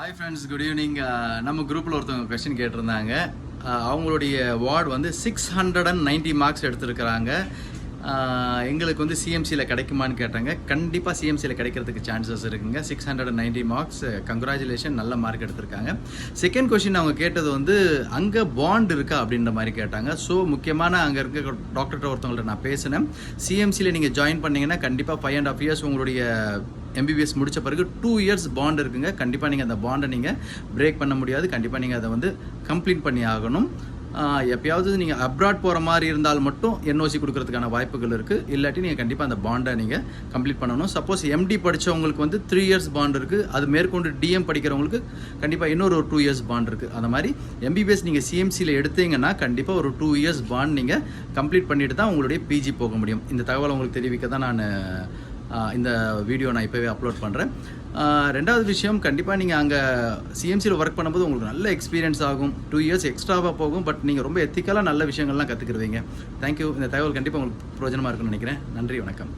Hi friends, good evening. நம்ம குரூப்பில் ஒருத்தவங்க கொஸ்டின் கேட்டிருந்தாங்க. அவங்களுடைய வார்டு வந்து 690 மார்க்ஸ் எடுத்திருக்கிறாங்க. எங்களுக்கு வந்து சிஎம்சியில் கிடைக்குமான்னு கேட்டாங்க. கண்டிப்பாக சிஎம்சியில் கிடைக்கிறதுக்கு சான்சஸ் இருக்குங்க. 690 மார்க்ஸ், கங்க்ராச்சுலேஷன், நல்ல மார்க் எடுத்திருக்காங்க. செகண்ட் கொஸ்டின் அவங்க கேட்டது வந்து அங்கே பாண்ட் இருக்கா அப்படின்ற மாதிரி கேட்டாங்க. ஸோ முக்கியமான அங்கே இருக்க டாக்டர்கிட்ட ஒருத்தவங்கள்ட்ட நான் பேசினேன். சிஎம்சியில் நீங்கள் ஜாயின் பண்ணிங்கன்னா கண்டிப்பாக 5.5 years உங்களுடைய எம்பிபிஎஸ் முடித்த பிறகு 2 years பாண்ட் இருக்குங்க. கண்டிப்பாக நீங்கள் அந்த பாண்டை நீங்கள் பிரேக் பண்ண முடியாது. கண்டிப்பாக நீங்கள் அதை வந்து கம்ப்ளீட் பண்ணி ஆகணும். எப்பயாவது நீங்கள் அப்ராட் போகிற மாதிரி இருந்தால் மட்டும் என்ஓசி கொடுக்கறதுக்கான வாய்ப்புகள் இருக்குது. இல்லாட்டி நீங்கள் கண்டிப்பாக அந்த பாண்டை நீங்கள் கம்ப்ளீட் பண்ணணும். சப்போஸ் எம்டி படித்தவங்களுக்கு வந்து 3 years பாண்ட் இருக்குது. அது மேற்கொண்டு டிஎம் படிக்கிறவங்களுக்கு கண்டிப்பாக இன்னொரு 2 years பாண்ட் இருக்குது. அந்த மாதிரி எம்பிபிஎஸ் நீங்கள் சிஎம்சியில் எடுத்தீங்கன்னா கண்டிப்பாக ஒரு 2 years பாண்ட் நீங்கள் கம்ப்ளீட் பண்ணிட்டு தான் உங்களுடைய பிஜி போக முடியும். இந்த தகவலை உங்களுக்கு தெரிவிக்க தான் நான் இந்த வீடியோ நான் இப்போவே அப்லோட் பண்ணுறேன். ரெண்டாவது விஷயம், கண்டிப்பாக நீங்கள் அங்கே சிஎம்சியில் ஒர்க் பண்ணும்போது உங்களுக்கு நல்ல எக்ஸ்பீரியன்ஸ் ஆகும். 2 years எக்ஸ்ட்ராவாக போகும். பட் நீங்கள் ரொம்ப எத்திக்கலாக நல்ல விஷயங்கள்லாம் கற்றுக்கிடுவீங்க. தேங்க்யூ. இந்த தகவல் கண்டிப்பாக உங்களுக்கு பிரயோஜனமாக இருக்குன்னு நினைக்கிறேன். நன்றி, வணக்கம்.